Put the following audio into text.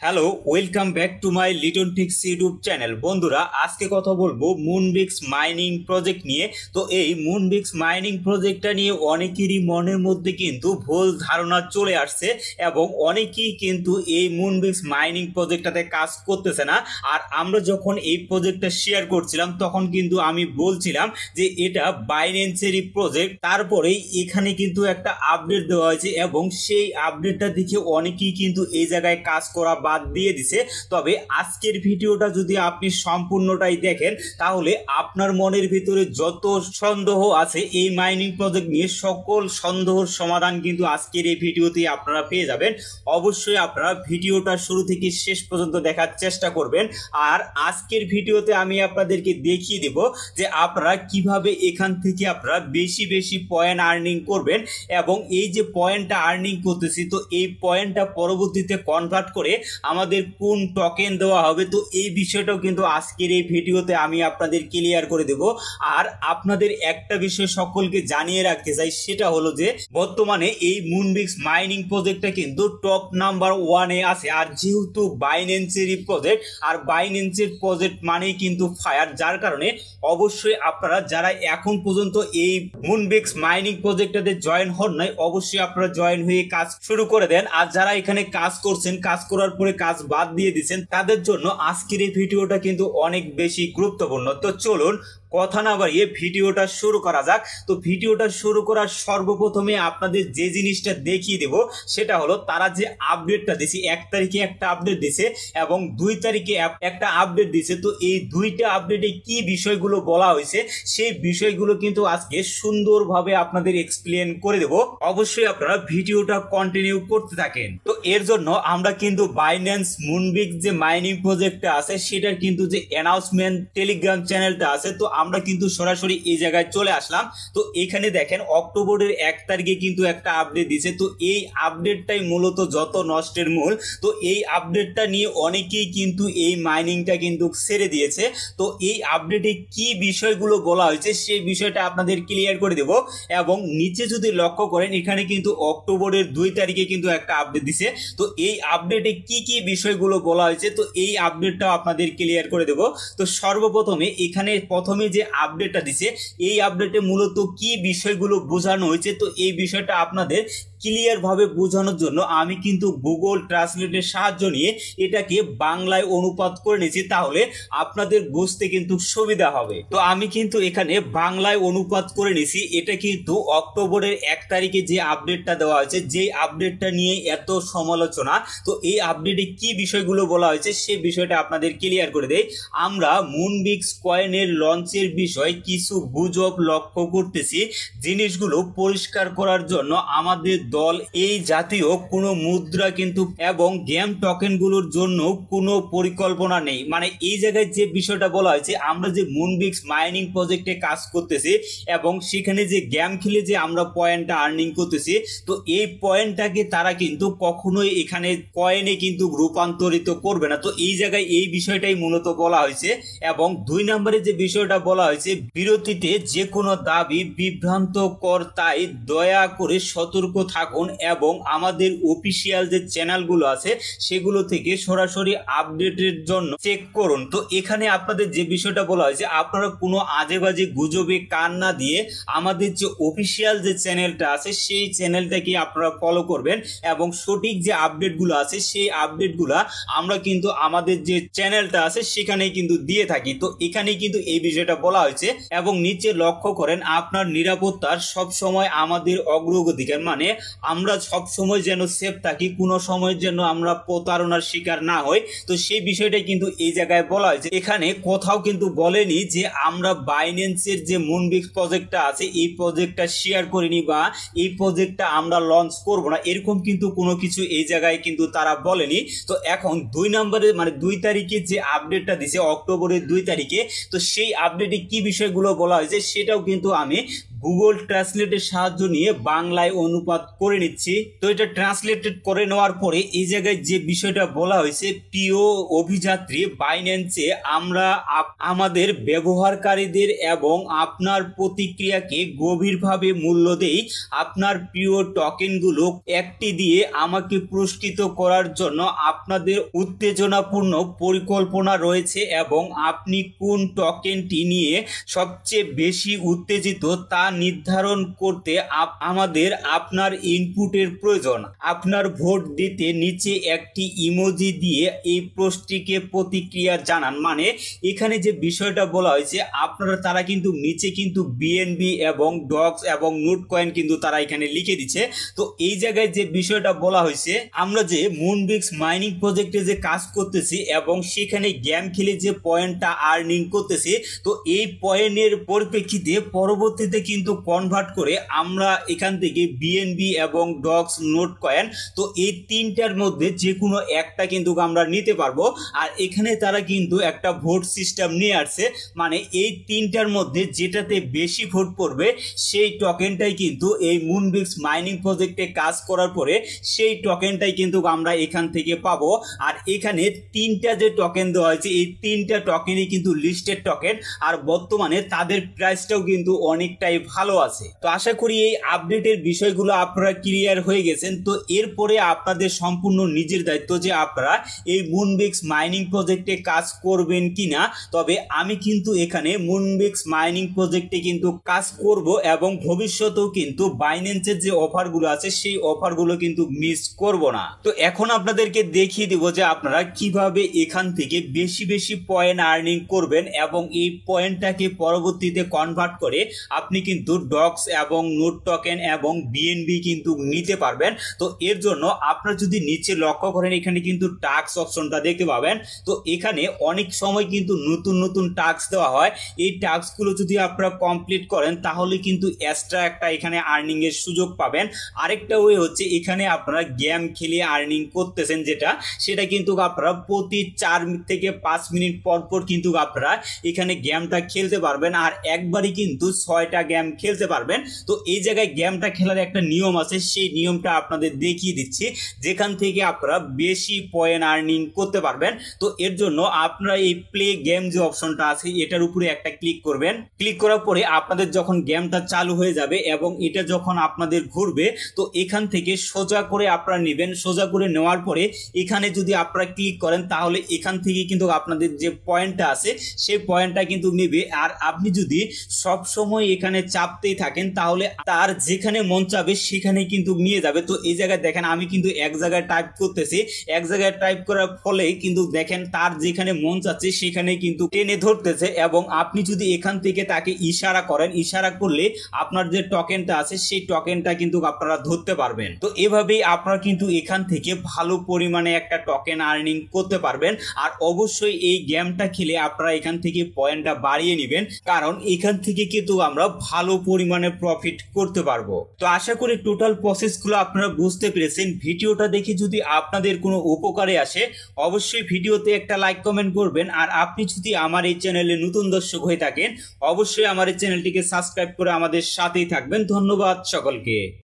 Hello, welcome back to my Liton টিক্স YouTube channel. বন্ধুরা, আজকে কথা বলবো মুনবিক্স মাইনিং প্রজেক্ট নিয়ে। তো এই মুনবিক্স মাইনিং প্রজেক্টটা নিয়ে অনেকেরই মনের মধ্যে কিন্তু ভুল ধারণা চলে আসছে এবং অনেকেই কিন্তু এই মুনবিক্স মাইনিং প্রজেক্টটাতে কাজ করতেছে না। আর আমরা যখন এই প্রজেক্টটা শেয়ার করছিলাম তখন কিন্তু আমি বলছিলাম যে এটা বাইন্যান্সেরই প্রজেক্ট। তারপরেই এখানে কিন্তু একটা আপডেট দেওয়া হয়েছে এবং সেই আপডেটটা দেখে অনেকেই কিন্তু এই জায়গায় কাজ করা বাদ দিয়ে দিছে। তবে আজকের ভিডিওটা যদি আপনি সম্পূর্ণটাই দেখেন তাহলে আপনার মনের ভিতরে যত সন্দেহ আছে এই মাইনিং প্রজেক্ট নিয়ে সকল সন্দেহের সমাধান কিন্তু আজকের এই ভিডিওতে আপনারা পেয়ে যাবেন। অবশ্যই আপনারা ভিডিওটা শুরু থেকে শেষ পর্যন্ত দেখার চেষ্টা করবেন। আর আজকের ভিডিওতে আমি আপনাদেরকে দেখিয়ে দেব যে আপনারা কিভাবে এখান থেকে আপনারা বেশি বেশি পয়েন্ট আর্নিং করবেন এবং এই যে পয়েন্টটা আর্নিং করতেছি তো এই পয়েন্টটা পরবর্তীতে কনভার্ট করে আমাদের কোন টোকেন দেওয়া হবে, তো এই বিষয়টাও কিন্তু আজকের এই ভিডিওতে আমি আপনাদের ক্লিয়ার করে দেব। আর আপনাদের একটা বিষয় সকলকে জানিয়ে রাখতে চাই, সেটা হলো যে বর্তমানে এই মুনবিক্স মাইনিং প্রজেক্টটা কিন্তু টপ নাম্বার 1-এ আছে। আর যেহেতু বাইন্যান্সেরই প্রজেক্ট আর বাইন্যান্সের প্রজেক্ট মানেই কিন্তু ফায়ার, যার কারণে অবশ্যই আপনারা যারা এখন পর্যন্ত এই মুনবিক্স মাইনিং প্রজেক্টটাতে জয়েন হন নাই অবশ্যই আপনারা জয়েন হয়ে কাজ শুরু করে দেন। আর যারা এখানে কাজ করছেন, কাজ করার পরে কাজ বাদ দিয়ে দিচ্ছেন, তাদের জন্য আজকের এই ভিডিওটা কিন্তু অনেক বেশি গুরুত্বপূর্ণ। তো চলুন কথা না বাড়িয়ে ভিডিওটা শুরু করা যাক। তো ভিডিওটা শুরু করার সর্বপ্রথমে আপনাদের যে জিনিসটা দেখিয়ে দেব সেটা হলো তারা যে আপডেটটা দিছে, 1 তারিখে একটা আপডেট দিছে এবং 2 তারিখে একটা আপডেট দিছে। তো এই দুইটা আপডেটে কি বিষয়গুলো বলা হয়েছে সেই বিষয়গুলো কিন্তু আজকে সুন্দরভাবে আপনাদের এক্সপ্লেন করে দেব। অবশ্যই আপনারা ভিডিওটা কন্টিনিউ করতে থাকেন। তো এর জন্য আমরা কিন্তু বাইন্যান্স মুনবিক্স যে মাইনিং প্রজেক্টটা আছে সেটার কিন্তু যে অ্যানাউন্সমেন্ট টেলিগ্রাম চ্যানেলটা আছে, তো আমরা কিন্তু সরাসরি এই জায়গায় চলে আসলাম। তো এখানে দেখেন অক্টোবরের 1 তারিখে কিন্তু একটা আপডেট দিয়েছে। তো এই আপডেটটাই মূলত যত নষ্টের মূল। তো এই আপডেটটা নিয়ে অনেকেই কিন্তু এই মাইনিংটা কিন্তু ছেড়ে দিয়েছে। তো এই আপডেটে কি বিষয়গুলো বলা হয়েছে সেই বিষয়টা আপনাদের ক্লিয়ার করে দেব। এবং নিচে যদি লক্ষ্য করেন এখানে কিন্তু অক্টোবরের 2 তারিখে কিন্তু একটা আপডেট দিছে। তো এই আপডেটে কি কি বিষয়গুলো বলা হয়েছে তো এই আপডেটটাও আপনাদের ক্লিয়ার করে দেব। তো সর্বপ্রথমে এখানে প্রথমে যে আপডেটটা দিছে এই আপডেটে মূলত কি বিষয়গুলো বোঝানো হয়েছে তো এই বিষয়টা আপনাদের ক্লিয়ার ভাবে বোঝানোর জন্য আমি কিন্তু গুগল ট্রান্সলেটের সাহায্য নিয়ে এটাকে বাংলায় অনুবাদ করে নিয়েছি, তাহলে আপনাদের বুঝতে কিন্তু সুবিধা হবে। তো আমি কিন্তু এখানে বাংলায় অনুবাদ করে নিয়েছি। এটা কিন্তু অক্টোবরের 1 তারিখে যে আপডেটটা দেওয়া হয়েছে, যে আপডেটটা নিয়ে এত সমালোচনা, তো এই আপডেটে কি বিষয়গুলো বলা হয়েছে সেই বিষয়টা আপনাদের ক্লিয়ার করে দেই। আমরা মুনবিক্স কয়েনের লঞ্চের বিষয় কিছু গুজব লক্ষ্য করতেছি। জিনিসগুলো পরিষ্কার করার জন্য আমাদের দল এই জাতীয় কোনো মুদ্রা কিন্তু এবং গেম টোকেনগুলোর জন্য কোনো পরিকল্পনা নেই। মানে এই জায়গায় যে বিষয়টা বলা হয়েছে, আমরা যে মুনবিক্স মাইনিং প্রজেক্টে কাজ করতেছি এবং সেখানে যে গেম খেলে যে আমরা পয়েন্টটা আর্নিং করতেছি, তো এই পয়েন্টটাকে তারা কিন্তু কখনোই এখানে কয়েনে কিন্তু রূপান্তরিত করবে না। তো এই জায়গায় এই বিষয়টাই মূলত বলা হয়েছে। এবং 2 নম্বরে যে বিষয়টা বলা হয়েছে, বিরতিতে যে কোনো দাবি বিভ্রান্তকর, তাই দয়া করে সতর্ক থাকুন এবং আমাদের অফিসিয়াল যে চ্যানেলগুলো আছে সেগুলো থেকে সরাসরি আপডেটের জন্য চেক করুন। তো এখানে আপনাদের যে বিষয়টা বলা হয়েছে, আপনারা কোনো আজেবাজে গুজবে কান না দিয়ে আমাদের যে অফিসিয়াল যে চ্যানেলটা আছে সেই চ্যানেলটাকে আপনারা ফলো করবেন এবং সঠিক যে আপডেটগুলো আছে সেই আপডেটগুলো আমরা কিন্তু আমাদের যে চ্যানেলটা আছে সেখানে কিন্তু দিয়ে থাকি। তো এখানে কিন্তু এই বিষয়টা বলা হয়েছে এবং নিচে লক্ষ্য করেন আপনার নিরাপত্তার সব সময় আমাদের অগ্রগতিকার, মানে আমরা সব সময় যেন সেফ থাকি, কোনো সময় যেন আমরা প্রতারণার শিকার না হই। তো সেই বিষয়টাই কিন্তু এই জায়গায় বলা হয়েছে। এখানে কোথাও কিন্তু বলেনি যে আমরা বাইন্যান্সের যে মুনবিক্স প্রজেক্টটা আছে এই প্রজেক্টটা শেয়ার করিনি বা এই প্রজেক্টটা আমরা লঞ্চ করব না, এরকম কিন্তু কোনো কিছু এই জায়গায় কিন্তু তারা বলেনি। তো এখন 2 নম্বরে মানে 2 তারিখে যে আপডেটটা দিছে অক্টোবরের 2 তারিখে, তো সেই আপডেটে কি বিষয়গুলো বলা হয়েছে সেটাও কিন্তু আমি গুগল ট্রান্সলেটের সাহায্য নিয়ে বাংলায় অনুবাদ করে নিচ্ছি। তো এটা ট্রান্সলেটেড করে নেওয়ার পরে এই জায়গায় যে বিষয়টা বলা হয়েছে, প্রিয় অভিযাত্রী, বাইন্যান্সে আমরা আমাদের ব্যবহারকারীদের এবং আপনার প্রতিক্রিয়াকে গভীরভাবে মূল্য দেই। আপনার প্রিয় টোকেনগুলো একটি দিয়ে আমাকে পুরস্কৃত করার জন্য আপনাদের উত্তেজনাপূর্ণ পরিকল্পনা রয়েছে এবং আপনি কোন টোকেনটি নিয়ে সবচেয়ে বেশি উত্তেজিত তা নির্ধারণ করতে আমাদের আপনার ইনপুটের প্রয়োজন। আপনার ভোট দিতে নিচে একটি ইমোজি দিয়ে এই পোস্টটিকে প্রতিক্রিয়া জানান। মানে এখানে যে বিষয়টা বলা হয়েছে, আপনারা তারা কিন্তু নিচে কিন্তু বিএনবি এবং ডক্স এবং নোট কয়েন কিন্তু তারা এখানে লিখে দিচ্ছে। তো এই জায়গায় যে বিষয়টা বলা হয়েছে, আমরা যে মুনবিক্স মাইনিং প্রজেক্টে যে কাজ করতেছি এবং সেখানে গেম খেলে যে পয়েন্টটা আর্নিং করতেছি, তো এই পয়েন্টের পরিপ্রেক্ষিতে পরবর্তীতে কিন্তু কনভার্ট করে আমরা এখান থেকে বিএনবি এবং ডক্স নোট কয়েন, তো এই তিনটার মধ্যে যে কোনো একটা কিন্তু আমরা নিতে পারবো। আর এখানে তারা কিন্তু একটা ভোট সিস্টেম নিয়ে আসছে, মানে এই তিনটার মধ্যে যেটাতে বেশি ভোট পড়বে সেই টোকেনটাই কিন্তু এই মুনবিক্স মাইনিং প্রজেক্টে কাজ করার পরে সেই টোকেনটাই কিন্তু আমরা এখান থেকে পাবো। আর এখানে তিনটা যে টোকেন দেওয়া হয়েছে, এই তিনটা টোকেনই কিন্তু লিস্টেড টোকেন, আর বর্তমানে তাদের প্রাইসটাও কিন্তু অনেকটাই ভালো আছে। তো আশা করি এই আপডেটের বিষয়গুলো আপনারা ক্লিয়ার হয়ে গেছেন। তো এরপরে আপনাদের সম্পূর্ণ নিজের দায়িত্ব যে আপনারা এই মুনবিক্স মাইনিং প্রজেক্টে কাজ করবেন কিনা। তবে আমি কিন্তু এখানে মুনবিক্স মাইনিং প্রজেক্টে কিন্তু কাজ করব এবং ভবিষ্যতেও কিন্তু বাইন্যান্সের যে অফারগুলো আছে সেই অফারগুলো কিন্তু মিস করব না। তো এখন আপনাদেরকে দেখিয়ে দিব যে আপনারা কিভাবে এখান থেকে বেশি বেশি পয়েন্ট আর্নিং করবেন এবং এই পয়েন্টটাকে পরবর্তীতে কনভার্ট করে আপনি কিন্তু ডক্স এবং নোট টোকেন এবং বিএনবি কিন্তু নিতে পারবেন। তো এর জন্য আপনারা যদি নিচে লক্ষ্য করেন, এখানে কিন্তু টাস্ক অপশনটা দেখতে পাবেন। তো এখানে অনেক সময় কিন্তু নতুন নতুন টাস্ক দেওয়া হয়। এই টাস্কগুলো যদি আপনারা কমপ্লিট করেন তাহলে কিন্তু এক্সট্রা একটা এখানে আর্নিং এর সুযোগ পাবেন। আরেকটা ওয়ে হচ্ছে, এখানে আপনারা গেম খেলে আর্নিং করতেছেন সেটা কিন্তু আপনারা প্রতি 4 থেকে 5 মিনিট পর পর কিন্তু আপনারা এখানে গেমটা খেলতে পারবেন, আর একবারই কিন্তু 6টা গেম খেলতে পারবেন। তো এই জায়গায় গেমটা খেলার একটা নিয়ম আছে, সেই নিয়মটা আপনাদের দেখিয়ে দিচ্ছি, যেখান থেকে আপনারা বেশি পয়েন্ট আর্নিং করতে পারবেন। তো এর জন্য আপনারা এই প্লে গেম যে অপশনটা আছে এটার উপরে একটা ক্লিক করবেন। ক্লিক করার পরে আপনাদের যখন গেমটা চালু হয়ে যাবে এবং এটা যখন আপনাদের ঘুরবে, তো এখান থেকে সোজা করে আপনারা নেবেন। সোজা করে নেওয়ার পরে এখানে যদি আপনারা ক্লিক করেন তাহলে এখান থেকে কিন্তু আপনাদের যে পয়েন্টটা আছে সেই পয়েন্টটা কিন্তু নেবে। আর আপনি যদি সব সময় এখানে চাপতেই থাকেন তাহলে তার যেখানে মন চাবে সেখানে কিন্তু নিয়ে যাবে। তো এই জায়গায় দেখেন আমি কিন্তু এক জায়গায় টাইপ করতেছি, এক জায়গায় টাইপ করার ফলে কিন্তু দেখেন তার যেখানে মন চাচ্ছে সেখানে কিন্তু টেনে ধরতেছে। এবং আপনি যদি এখান থেকে তাকে ইশারা করেন, ইশারা করলে আপনার যে টোকেনটা আছে সেই টোকেনটা কিন্তু আপনারা ধরতে পারবেন। তো এভাবেই আপনারা কিন্তু এখান থেকে ভালো পরিমাণে একটা টোকেন আর্নিং করতে পারবেন। আর অবশ্যই এই গেমটা খেলে আপনারা এখান থেকে পয়েন্টটা বাড়িয়ে নেবেন, কারণ এখান থেকে কিন্তু আমরা ভালো পরিমাণে প্রফিট করতে পারবো। তো আশা করি টোটাল প্রসেসগুলো আপনারা বুঝতে পেরেছেন। ভিডিওটা দেখে যদি আপনাদের কোনো উপকারে আসে অবশ্যই ভিডিওতে একটা লাইক কমেন্ট করবেন। আর আপনি যদি আমার এই চ্যানেলে নতুন দর্শক হয়ে থাকেন অবশ্যই আমার এই চ্যানেলটিকে সাবস্ক্রাইব করে আমাদের সাথেই থাকবেন। ধন্যবাদ সকলকে।